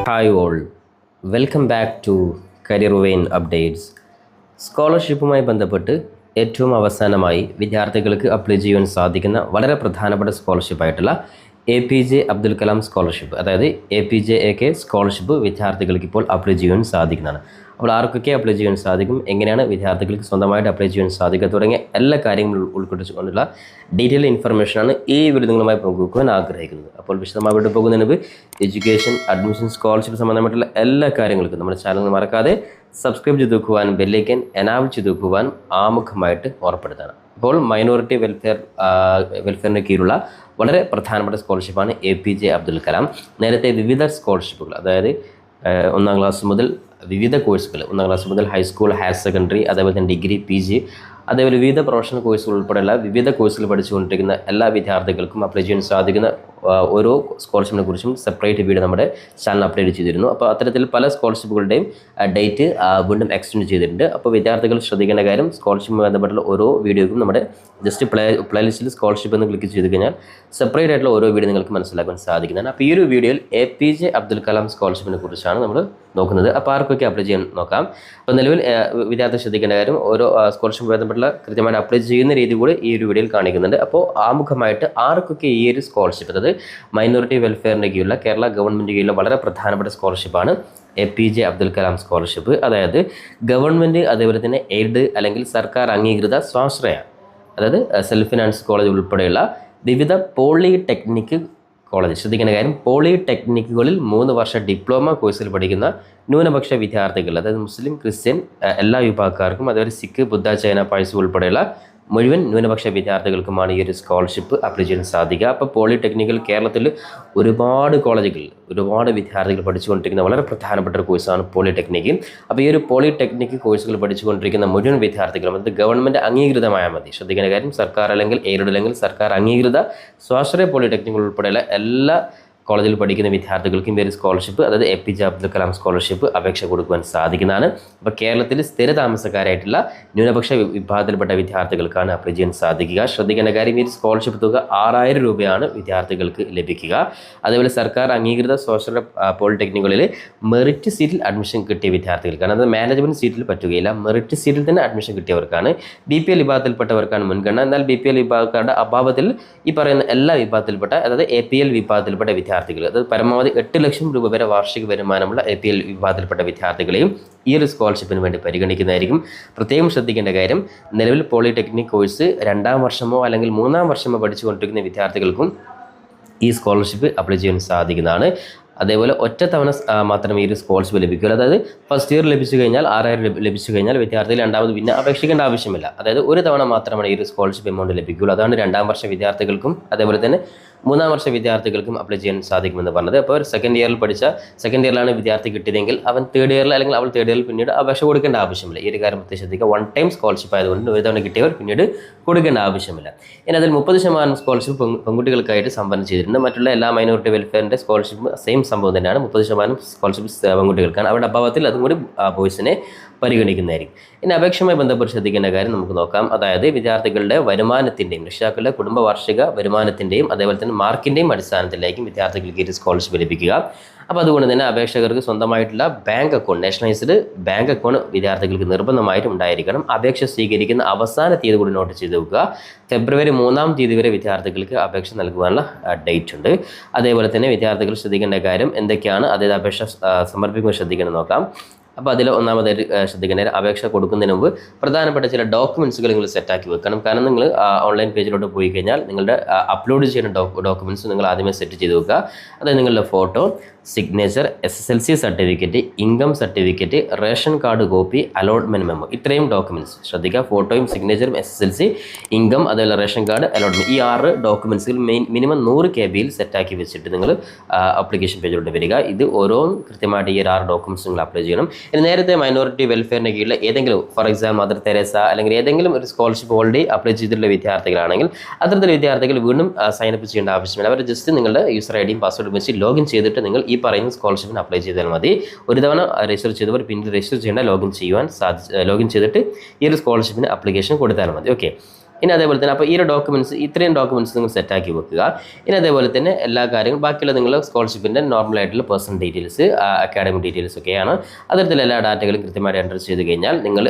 Hi all, welcome back to career vein updates. സ്കോളർഷിപ്പുമായി ബന്ധപ്പെട്ട് ഏറ്റവും അവസാനമായി വിദ്യാർത്ഥികൾക്ക് അപ്ലൈ ചെയ്യാൻ സാധിക്കുന്ന വളരെ പ്രധാനപ്പെട്ട സ്കോളർഷിപ്പായിട്ടുള്ള APJ അബ്ദുൽ കലാം സ്കോളർഷിപ്പ്, അതായത് APJ സ്കോളർഷിപ്പ് വിദ്യാർത്ഥികൾക്ക് ഇപ്പോൾ അപ്ലൈ ചെയ്യാൻ സാധിക്കുന്നതാണ്. അപ്പോൾ ആർക്കൊക്കെ അപ്ലൈ ചെയ്യാൻ സാധിക്കും, എങ്ങനെയാണ് വിദ്യാർത്ഥികൾക്ക് സ്വന്തമായിട്ട് അപ്ലൈ ചെയ്യാൻ സാധിക്കുക തുടങ്ങിയ എല്ലാ കാര്യങ്ങളും ഉൾക്കൊണ്ടിച്ചുകൊണ്ടുള്ള ഡീറ്റെയിൽ ഇൻഫർമേഷനാണ് ഈ വീഡിയോ നിങ്ങളുമായി പങ്കുവെക്കുവാൻ ആഗ്രഹിക്കുന്നത്. അപ്പോൾ വിശദമായിട്ട് പോകുന്നതിന് മുമ്പ് എഡ്യൂക്കേഷൻ, അഡ്മിഷൻ, സ്കോളർഷിപ്പ് സംബന്ധമായിട്ടുള്ള എല്ലാ കാര്യങ്ങൾക്കും നമ്മുടെ ചാനൽ മറക്കാതെ സബ്സ്ക്രൈബ് ചെയ്ത് വെക്കുവാനും ബെല്ലൈക്കൻ എനാബിൾ ചെയ്ത് വെക്കുവാനും ആമുഖമായിട്ട് ഓർപ്പെടുത്താണ്. അപ്പോൾ മൈനോറിറ്റി വെൽഫെയറിന് കീഴിലുള്ള വളരെ പ്രധാനപ്പെട്ട സ്കോളർഷിപ്പാണ് APJ അബ്ദുൽ കലാം. നേരത്തെ വിവിധ സ്കോളർഷിപ്പുകൾ, അതായത് 1ാം ക്ലാസ് മുതൽ വിവിധ കോഴ്സുകൾ, 1ാം ക്ലാസ് മുതൽ ഹൈസ്കൂൾ, ഹയർ സെക്കൻഡറി, അതേപോലെ തന്നെ ഡിഗ്രി, PG, അതേപോലെ വിവിധ പ്രൊഫഷണൽ കോഴ്സുകൾ ഉൾപ്പെടെയുള്ള വിവിധ കോഴ്സുകൾ പഠിച്ചുകൊണ്ടിരിക്കുന്ന എല്ലാ വിദ്യാർത്ഥികൾക്കും അപ്ലൈ ചെയ്യാൻ സാധിക്കുന്ന ഓരോ സ്കോളർഷിപ്പിനെ കുറിച്ചും സെപ്പറേറ്റ് വീഡിയോ നമ്മുടെ ചാനൽ അപ്ഡേറ്റ് ചെയ്തിരുന്നു. അപ്പോൾ അത്തരത്തിൽ പല സ്കോളർഷിപ്പുകളുടെയും ഡേറ്റ് വീണ്ടും എക്സ്റ്റെൻഡ് ചെയ്തിട്ടുണ്ട്. അപ്പോൾ വിദ്യാർത്ഥികൾ ശ്രദ്ധിക്കേണ്ട കാര്യം, സ്കോളർഷിപ്പുമായി ബന്ധപ്പെട്ടുള്ള ഓരോ വീഡിയോക്കും നമ്മുടെ ജസ്റ്റ് പ്ലേലിസ്റ്റിൽ സ്കോളർഷിപ്പ് എന്ന് ക്ലിക്ക് ചെയ്ത് കഴിഞ്ഞാൽ സെപ്പറേറ്റ് ആയിട്ടുള്ള ഓരോ വീഡിയോ നിങ്ങൾക്ക് മനസ്സിലാക്കാൻ സാധിക്കുന്നതാണ്. അപ്പോൾ ഈ ഒരു വീഡിയോയിൽ APJ അബ്ദുൽ കലാം സ്കോളർഷിപ്പിനെ കുറിച്ചാണ് നമ്മൾ നോക്കുന്നത്. അപ്പോൾ ആർക്കൊക്കെ അപ്ലൈ ചെയ്യാൻ നോക്കാം. അപ്പോൾ നിലവിൽ വിദ്യാർത്ഥി ശ്രദ്ധിക്കേണ്ട കാര്യം, ഓരോ സ്കോളർഷിപ്പ് ബന്ധപ്പെട്ടുള്ള കൃത്യമായിട്ട് അപ്ലൈ ചെയ്യുന്ന രീതി കൂടി ഈ ഒരു വീഡിയോയിൽ കാണിക്കുന്നുണ്ട്. അപ്പോൾ ആമുഖമായിട്ട് ആർക്കൊക്കെ ഈ ഒരു സ്കോളർഷിപ്പ്, അതായത് മൈനോറിറ്റി വെൽഫെയറിൻ്റെ കീഴിലുള്ള കേരള ഗവൺമെൻറ് കീഴിലുള്ള വളരെ പ്രധാനപ്പെട്ട സ്കോളർഷിപ്പാണ് APJ അബ്ദുൽ കലാം സ്കോളർഷിപ്പ്. അതായത് ഗവൺമെൻറ്, അതേപോലെ തന്നെ എയ്ഡ് അല്ലെങ്കിൽ സർക്കാർ അംഗീകൃത സ്വാശ്രയ, അതായത് സെൽഫ് ഫിനാൻസ് കോളേജ് ഉൾപ്പെടെയുള്ള വിവിധ പോളിടെക്നിക് കോളേജ്. ശ്രദ്ധിക്കേണ്ട കാര്യം, പോളിടെക്നിക്കുകളിൽ 3 വർഷ ഡിപ്ലോമ കോഴ്സിൽ പഠിക്കുന്ന ന്യൂനപക്ഷ വിദ്യാർത്ഥികൾ, അതായത് മുസ്ലിം, ക്രിസ്ത്യൻ എല്ലാ വിഭാഗക്കാർക്കും, അതേപോലെ സിഖ്, ബുദ്ധ, ചൈന, പാഴ്സി ഉൾപ്പെടെയുള്ള മുഴുവൻ ന്യൂനപക്ഷ വിദ്യാർത്ഥികൾക്കുമാണ് ഈ ഒരു സ്കോളർഷിപ്പ് അപ്ലൈ ചെയ്യാൻ സാധിക്കുക. അപ്പോൾ പോളിടെക്നിക്കൽ കേരളത്തിൽ ഒരുപാട് കോളേജുകൾ, ഒരുപാട് വിദ്യാർത്ഥികൾ പഠിച്ചുകൊണ്ടിരിക്കുന്ന വളരെ പ്രധാനപ്പെട്ട ഒരു കോഴ്സാണ് പോളിടെക്നിക്ക്. അപ്പോൾ ഈ ഒരു പോളിടെക്നിക് കോഴ്സുകൾ പഠിച്ചുകൊണ്ടിരിക്കുന്ന മുഴുവൻ വിദ്യാർത്ഥികളും അത് ഗവൺമെൻറ് അംഗീകൃതമായ മതി. ശ്രദ്ധിക്കേണ്ട കാര്യം, സർക്കാർ അല്ലെങ്കിൽ എയ്ഡഡ് അല്ലെങ്കിൽ സർക്കാർ അംഗീകൃത സ്വാശ്രയ പോളിടെക്നിക്കുകൾ ഉൾപ്പെടെയുള്ള എല്ലാ കോളേജിൽ പഠിക്കുന്ന വിദ്യാർത്ഥികൾക്കും ഈ ഒരു സ്കോളർഷിപ്പ്, അതായത് APJ അബ്ദുൽ കലാം സ്കോളർഷിപ്പ് അപേക്ഷ കൊടുക്കുവാൻ സാധിക്കുന്നതാണ്. അപ്പോൾ കേരളത്തിൽ സ്ഥിര താമസക്കാരായിട്ടുള്ള ന്യൂനപക്ഷ വിഭാഗത്തിൽപ്പെട്ട വിദ്യാർത്ഥികൾക്കാണ് അപ്ലൈ ചെയ്യാൻ സാധിക്കുക. ശ്രദ്ധിക്കേണ്ട കാര്യം, ഈ സ്കോളർഷിപ്പ് തുക 6000 രൂപയാണ് വിദ്യാർത്ഥികൾക്ക് ലഭിക്കുക. അതേപോലെ സർക്കാർ അംഗീകൃത സ്വാശ്രയ പോളിടെക്നിക്കുകളിൽ മെറിറ്റ് സീറ്റിൽ അഡ്മിഷൻ കിട്ടിയ വിദ്യാർത്ഥികൾക്കാണ്, അത് മാനേജ്മെൻറ്റ് സീറ്റിൽ പറ്റുകയില്ല, മെറിറ്റ് സീറ്റിൽ തന്നെ അഡ്മിഷൻ കിട്ടിയവർക്കാണ്. BPL വിഭാഗത്തിൽപ്പെട്ടവർക്കാണ് മുൻഗണന. എന്നാൽ BPL വിഭാഗക്കാരുടെ അഭാവത്തിൽ ഈ പറയുന്ന എല്ലാ വിഭാഗത്തിൽപ്പെട്ട, അതായത് APL വിഭാഗത്തിൽപ്പെട്ട വിദ്യാർത്ഥികൾ, അതായത് പരമാവധി 8 ലക്ഷം രൂപ വരെ വാർഷിക വരുമാനമുള്ള APL വിഭാഗത്തിൽപ്പെട്ട വിദ്യാർത്ഥികളെയും ഈ ഒരു സ്കോളർഷിപ്പിന് വേണ്ടി പരിഗണിക്കുന്നതായിരിക്കും. പ്രത്യേകം ശ്രദ്ധിക്കേണ്ട കാര്യം, നിലവിൽ പോളിടെക്നിക് കോഴ്സ് 2ാം വർഷമോ അല്ലെങ്കിൽ 3ാം വർഷമോ പഠിച്ചുകൊണ്ടിരിക്കുന്ന വിദ്യാർത്ഥികൾക്കും ഈ സ്കോളർഷിപ്പ് അപ്ലൈ ചെയ്യാൻ സാധിക്കുന്നതാണ്. അതേപോലെ ഒറ്റ തവണ മാത്രമേ ഈ ഒരു സ്കോളർഷിപ്പ് ലഭിക്കുകയുള്ളൂ. അതായത് ഫസ്റ്റ് ഇയർ ലഭിച്ചു കഴിഞ്ഞാൽ 6000 ലഭിച്ചു കഴിഞ്ഞാൽ വിദ്യാർത്ഥികൾ രണ്ടാമത് പിന്നെ അപേക്ഷിക്കേണ്ട ആവശ്യമില്ല. അതായത് ഒരു തവണ മാത്രമാണ് ഈ ഒരു സ്കോളർഷിപ്പ് എമൗണ്ട് ലഭിക്കുകയുള്ളൂ. അതാണ് 2ാം വർഷ വിദ്യാർത്ഥികൾക്കും അതേപോലെ തന്നെ 3ാം വർഷ വിദ്യാർത്ഥികൾക്കും അപ്ലൈ ചെയ്യാൻ സാധിക്കുമെന്ന് പറഞ്ഞത്. അപ്പോൾ സെക്കൻഡ് ഇയറിലാണ് വിദ്യാർത്ഥി കിട്ടിയതെങ്കിൽ അവൻ തേർഡ് ഇയറിൽ അല്ലെങ്കിൽ അവൾ തേർഡ് ഇയറിൽ പിന്നീട് അപേക്ഷ കൊടുക്കേണ്ട ആവശ്യമില്ല. ഈ ഒരു കാര്യം പ്രത്യേകം ശ്രദ്ധിക്കുക. 1 ടൈം സ്കോളർഷിപ്പ് ആയതുകൊണ്ട് ഒരു തവണ കിട്ടിയവർ പിന്നീട് കൊടുക്കേണ്ട ആവശ്യമില്ല. ഇനി അതിൽ 30% സ്കോളർഷിപ്പ് പെൺകുട്ടികൾക്കായിട്ട് സംവരണം ചെയ്തിട്ടുണ്ട്. മറ്റുള്ള എല്ലാ മൈനോറിറ്റി വെൽഫെയറിൻ്റെ സ്കോളർഷിപ്പ് സെയിം സംഭവം തന്നെയാണ്. 30% സ്കോളർഷിപ്പ് പെൺകുട്ടികൾക്കാണ്. അവരുടെ അഭാവത്തിൽ അതും കൂടി ബോയ്സിനെ പരിഗണിക്കുന്നതായിരിക്കും. ഇനി അപേക്ഷയുമായി ബന്ധപ്പെട്ട് ശ്രദ്ധിക്കേണ്ട കാര്യം നമുക്ക് നോക്കാം. അതായത് വിദ്യാർത്ഥികളുടെ വരുമാനത്തിൻ്റെയും രക്ഷിതാക്കളുടെ കുടുംബ വാർഷിക വരുമാനത്തിൻ്റെയും അതേപോലെ തന്നെ മാർക്കിൻ്റെയും അടിസ്ഥാനത്തിലായിരിക്കും വിദ്യാർത്ഥികൾക്ക് ഈ സ്കോളർഷിപ്പ് ലഭിക്കുക. അപ്പോൾ അതുകൊണ്ട് തന്നെ അപേക്ഷകർക്ക് സ്വന്തമായിട്ടുള്ള bank account, nationalised bank account വിദ്യാർത്ഥികൾക്ക് നിർബന്ധമായിട്ടും ഉണ്ടായിരിക്കണം. അപേക്ഷ സ്വീകരിക്കുന്ന അവസാന തീയതി കൂടി നോട്ട് ചെയ്ത് വെക്കുക. ഫെബ്രുവരി 3ാം തീയതി വരെ വിദ്യാർത്ഥികൾക്ക് അപേക്ഷ നൽകുവാനുള്ള ഡേറ്റ് ഉണ്ട്. അതേപോലെ തന്നെ വിദ്യാർത്ഥികൾ ശ്രദ്ധിക്കേണ്ട കാര്യം എന്തൊക്കെയാണ്, അതായത് അപേക്ഷ സമർപ്പിക്കുമ്പോൾ ശ്രദ്ധിക്കണം നോക്കാം. അപ്പോൾ അതിൽ ഒന്നാമതായിട്ട് ശ്രദ്ധിക്കേണ്ട, അപേക്ഷ കൊടുക്കുന്നതിന് മുമ്പ് പ്രധാനപ്പെട്ട ചില ഡോക്യുമെൻറ്റ്സുകൾ നിങ്ങൾ സെറ്റാക്കി വെക്കണം. കാരണം നിങ്ങൾ ഓൺലൈൻ പേജിലോട്ട് പോയി കഴിഞ്ഞാൽ നിങ്ങളുടെ അപ്ലോഡ് ചെയ്യുന്ന ഡോക്യുമെൻറ്റ്സ് നിങ്ങൾ ആദ്യമേ സെറ്റ് ചെയ്ത് വെക്കുക. അതായത് നിങ്ങളുടെ photo, signature, SSLC certificate, income certificate, ration card copy, allotment memo, ഇത്രയും ഡോക്യുമെൻറ്റ്സ് ശ്രദ്ധിക്കുക. ഫോട്ടോയും സിഗ്നേച്ചറും SSLC, ഇൻകം, അതുപോലെ റേഷൻ കാർഡ്, അലോട്ട്മെൻറ്റ്, ഈ 6 ഡോക്യുമെൻറ്റ്സുകൾ മിനിമം 100 KB സെറ്റാക്കി വെച്ചിട്ട് നിങ്ങൾ ആപ്ലിക്കേഷൻ പേജിലോട്ട് വരിക. ഇത് ഓരോന്നും കൃത്യമായിട്ട് ഈ 6 ഡോക്യുമെൻറ്റ്സ് നിങ്ങൾ അപ്ലൈ ചെയ്യണം. ഇനി നേരത്തെ മൈനോറിറ്റി വെൽഫെയറിൻ്റെ കീഴിൽ ഏതെങ്കിലും, ഫോർ എക്സാമ്പിൾ മദർ തെരേസ അല്ലെങ്കിൽ ഏതെങ്കിലും ഒരു സ്കോളർഷിപ്പ് ഓൾറെഡി അപ്ലൈ ചെയ്തിട്ടുള്ള വിദ്യാർത്ഥികളാണെങ്കിൽ അത്തരത്തിലുള്ള വിദ്യാർത്ഥികൾ വീണ്ടും സൈനപ്പ് ചെയ്യേണ്ട ആവശ്യമില്ല. അവർ ജസ്റ്റ് നിങ്ങളുടെ യൂസർ ID യും പാസ്വേഡും വെച്ച് ലോഗിൻ ചെയ്തിട്ട് നിങ്ങൾ ഈ പറയുന്ന സ്കോളർഷിപ്പിന് അപ്ലൈ ചെയ്താൽ മതി. ഒരു തവണ രജിസ്റ്റർ ചെയ്തവർ പിന്നീട് രജിസ്റ്റർ ചെയ്യേണ്ട, ലോഗിൻ ചെയ്തിട്ട് ഈ ഒരു സ്കോളർഷിപ്പിന് അപ്ലിക്കേഷൻ കൊടുത്താൽ മതി. ഓക്കെ. ഇനി അതേപോലെ തന്നെ അപ്പോൾ ഈ ഒരു ഡോക്യുമെൻറ്റ്സ് ഇത്രയും ഡോക്യുമെൻറ്റ്സ് നിങ്ങൾ സെറ്റാക്കി വെക്കുക. ഇനി അതേപോലെ തന്നെ എല്ലാ കാര്യങ്ങളും ബാക്കിയുള്ള നിങ്ങളുടെ സ്കോളർഷിപ്പിൻ്റെ നോർമലായിട്ടുള്ള പേഴ്സണൽ ഡീറ്റെയിൽസ് അക്കാഡമിക് ഡീറ്റെയിൽസ് ഒക്കെയാണ്. അത്തരത്തിലുള്ള എല്ലാ ഡാറ്റകളും കൃത്യമായിട്ട് എൻ്റർ ചെയ്ത് കഴിഞ്ഞാൽ നിങ്ങൾ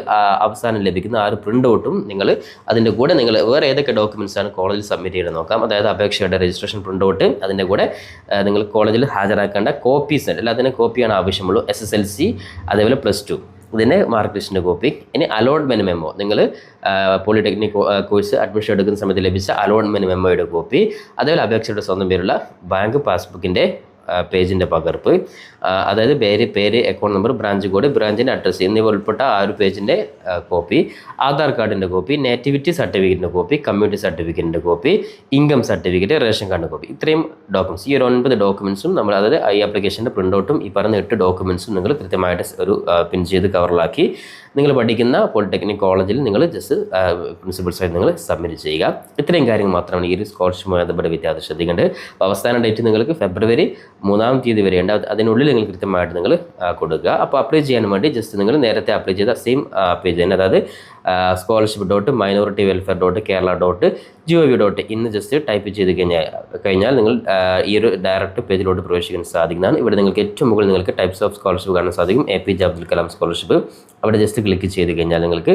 അവസാനം ലഭിക്കുന്ന ആ ഒരു പ്രിൻ്റ് ഔട്ടും നിങ്ങൾ അതിൻ്റെ കൂടെ നിങ്ങൾ വേറെ ഏതൊക്കെ ഡോക്യുമെൻറ്റ്സ് ആണ് കോളേജിൽ സബ്മിറ്റ് ചെയ്ത് നോക്കാം. അതായത് അപേക്ഷയുടെ രജിസ്ട്രേഷൻ പ്രിൻ്റ് ഔട്ട്, അതിൻ്റെ കൂടെ നിങ്ങൾ കോളേജിൽ ഹാജരാക്കേണ്ട കോപ്പീസ് എല്ലാത്തിനും കോപ്പിയാണ് ആവശ്യമുള്ളൂ. SSLC അതേപോലെ +2 ഇതിൻ്റെ മാർക്ക് ലിസ്റ്റിൻ്റെ കോപ്പി. ഇനി അലോട്ട്മെൻറ്റ് മെമ്മോ, നിങ്ങൾ പോളിടെക്നിക് കോഴ്സ് അഡ്മിഷൻ എടുക്കുന്ന സമയത്ത് ലഭിച്ച അലോട്ട്മെൻറ്റ് മെമ്മോയുടെ കോപ്പി, അതേപോലെ അപേക്ഷയുടെ സ്വന്തം പേരുള്ള ബാങ്ക് പാസ്ബുക്കിൻ്റെ പേജിൻ്റെ പകർപ്പ്, അതായത് പേര് അക്കൗണ്ട് നമ്പർ, ബ്രാഞ്ച് കോഡ്, ബ്രാഞ്ചിൻ്റെ അഡ്രസ്സ് എന്നിവ ഉൾപ്പെട്ട ആ ഒരു പേജിൻ്റെ കോപ്പി, ആധാർ കാർഡിൻ്റെ കോപ്പി, നേറ്റിവിറ്റി സർട്ടിഫിക്കറ്റിൻ്റെ കോപ്പി, കമ്മ്യൂണിറ്റി സർട്ടിഫിക്കറ്റിൻ്റെ കോപ്പി, ഇൻകം സർട്ടിഫിക്കറ്റ്, റേഷൻ കാർഡിൻ്റെ കോപ്പി. ഇത്രയും ഡോക്യുമെൻറ്റ്സ്, ഈ ഒരു 9 ഡോക്യുമെൻറ്റ്സും നമ്മൾ, അതായത് ഈ ആപ്ലിക്കേഷൻ്റെ പ്രിൻ്റ് ഔട്ടും ഈ പറഞ്ഞ 8 ഡോക്യുമെൻറ്റ്സും നിങ്ങൾ കൃത്യമായിട്ട് ഒരു പിൻ ചെയ്ത് കവറിലാക്കി നിങ്ങൾ പഠിക്കുന്ന പോളിടെക്നിക് കോളേജിൽ നിങ്ങൾ ജസ്റ്റ് പ്രിൻസിപ്പൽസായിട്ട് നിങ്ങൾ സബ്മിറ്റ് ചെയ്യുക. ഇത്രയും കാര്യങ്ങൾ മാത്രമാണ് ഈ ഒരു സ്കോളർഷിപ്പുമായി ബന്ധപ്പെട്ട വിദ്യാർത്ഥി ശ്രദ്ധിക്കേണ്ടത്. അവസാന ഡേറ്റ് നിങ്ങൾക്ക് ഫെബ്രുവരി 3-ാം തീയതി വരെ ഉണ്ട്. അതിനുള്ളിൽ നിങ്ങൾ കൃത്യമായിട്ട് നിങ്ങൾ കൊടുക്കുക. അപ്പോൾ അപ്ലൈ ചെയ്യാൻ വേണ്ടി ജസ്റ്റ് നിങ്ങൾ നേരത്തെ അപ്ലൈ ചെയ്ത സെയിം പേജ് തന്നെ, അതായത് scholarship.minority.kerala.gov.in ജസ്റ്റ് ടൈപ്പ് ചെയ്ത് കഴിഞ്ഞാൽ നിങ്ങൾ ഈ ഒരു ഡയറക്റ്റ് പേജിലോട്ട് പ്രവേശിക്കാൻ സാധിക്കുന്നതാണ്. ഇവിടെ നിങ്ങൾക്ക് ഏറ്റവും മുകളിൽ നിങ്ങൾക്ക് ടൈപ്സ് ഓഫ് സ്കോളർഷിപ്പ് കാണാൻ സാധിക്കും. APJ Abdul Kalam scholarship. അവിടെ ജസ്റ്റ് ക്ലിക്ക് ചെയ്ത് കഴിഞ്ഞാൽ നിങ്ങൾക്ക്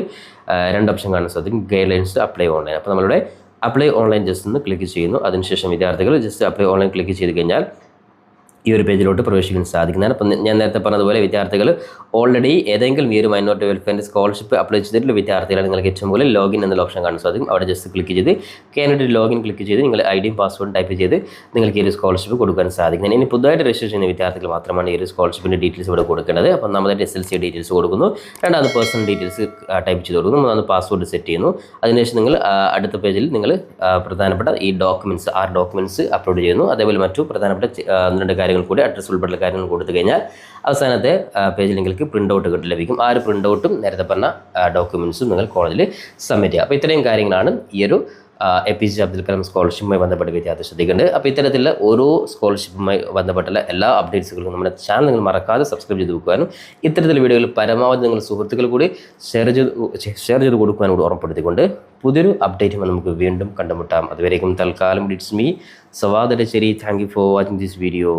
2 ഓപ്ഷൻ കാണാൻ സാധിക്കും, ഗൈഡ് ലൈൻസ്, അപ്ലൈ ഓൺലൈൻ. അപ്പോൾ നമ്മളുടെ അപ്ലൈ ഓൺലൈൻ ജസ്റ്റ് ഒന്ന് ക്ലിക്ക് ചെയ്യുന്നു. അതിനുശേഷം വിദ്യാർത്ഥികൾ ജസ്റ്റ് അപ്ലൈ ഓൺലൈൻ ക്ലിക്ക് ചെയ്ത് കഴിഞ്ഞാൽ ഈ ഒരു പേജിലോട്ട് പ്രവേശിക്കാൻ സാധിക്കുന്നതാണ്. അപ്പം ഞാൻ നേരത്തെ പറഞ്ഞതുപോലെ വിദ്യാർത്ഥികൾ ഓൾറെഡി ഏതെങ്കിലും ഈ ഒരു മൈനോറിറ്റി വെൽഫെയറിൻ്റെ സ്കോളർഷിപ്പ് അപ്ലൈ ചെയ്തിട്ടുള്ള വിദ്യാർത്ഥികളെ നിങ്ങൾക്ക് ഏറ്റവും മുകളിൽ ലോഗിൻ എന്നുള്ള ഓപ്ഷൻ കാണാൻ സാധിക്കും. അവിടെ ജസ്റ്റ് ക്ലിക്ക് ചെയ്ത് കാൻഡിഡേറ്റ് ലോഗിൻ ക്ലിക്ക് ചെയ്ത് നിങ്ങൾ ഐഡിയും പാസ്വേഡും ടൈപ്പ് ചെയ്ത് നിങ്ങൾക്ക് ഈ ഒരു സ്കോളർഷിപ്പ് കൊടുക്കാൻ സാധിക്കുന്നത്. ഇനി പുതുതായിട്ട് രജിസ്റ്റർ ചെയ്യുന്ന വിദ്യാർത്ഥികൾ മാത്രമാണ് ഈ ഒരു സ്കോളർഷിപ്പിൻ്റെ ഡീറ്റെയിൽസ് ഇവിടെ കൊടുക്കേണ്ടത്. അപ്പം ഒന്നാമതായിട്ട് SSLC ഡീറ്റെയിൽസ് കൊടുക്കുന്നു, രണ്ടാമത് പേഴ്സണൽ ഡീറ്റെയിൽസ് ടൈപ്പ് ചെയ്ത് കൊടുക്കുന്നു, മൂന്നാമത് പാസ്വേഡ് സെറ്റ് ചെയ്യുന്നു. അതിനുശേഷം നിങ്ങൾ അടുത്ത പേജിൽ നിങ്ങൾ പ്രധാനപ്പെട്ട ഈ ഡോക്യുമെൻറ്റ്സ് 6 ഡോക്യുമെൻറ്റ്സ് അപ്ലോഡ് ചെയ്യുന്നു. അതേപോലെ മറ്റു പ്രധാനപ്പെട്ട 2 കാര്യങ്ങൾ കൂടി അഡ്രസ്സ് ഉൾപ്പെടെയുള്ള കാര്യങ്ങൾ കൊടുത്തു കഴിഞ്ഞാൽ അവസാനത്തെ പേജിൽ നിങ്ങൾക്ക് പ്രിൻ്റ് ഔട്ട് ലഭിക്കും. ആ ഒരു പ്രിൻ്റ് ഔട്ടും നേരത്തെ പറഞ്ഞ ഡോക്യുമെൻറ്റ്സും നിങ്ങൾ കോളേജിൽ സബ്മിറ്റ് ചെയ്യുക. അപ്പോൾ ഇത്രയും കാര്യങ്ങളാണ് ഈ ഒരു APJ അബ്ദുൽ കലാം സ്കോളർഷിപ്പുമായി ബന്ധപ്പെട്ട വിദ്യാർത്ഥി ശ്രദ്ധിക്കേണ്ടത്. അപ്പോൾ ഇത്തരത്തിലുള്ള ഓരോ സ്കോളർഷിപ്പുമായി ബന്ധപ്പെട്ടുള്ള എല്ലാ അപ്ഡേറ്റ്സുകളും നമ്മുടെ ചാനൽ നിങ്ങൾ മറക്കാതെ സബ്സ്ക്രൈബ് ചെയ്ത് വെക്കുവാനും ഇത്തരത്തിലുള്ള വീഡിയോകൾ പരമാവധി നിങ്ങൾ സുഹൃത്തുക്കൾ കൂടി ഷെയർ ചെയ്ത് കൊടുക്കുവാനും കൂടി ഓർമ്മപ്പെടുത്തിക്കൊണ്ട് പുതിയൊരു അപ്ഡേറ്റുമായി നമുക്ക് വീണ്ടും കണ്ടുമുട്ടാം. അതുവരേക്കും തൽക്കാലം it's me Sawad Adassery. Thank you for watching this video.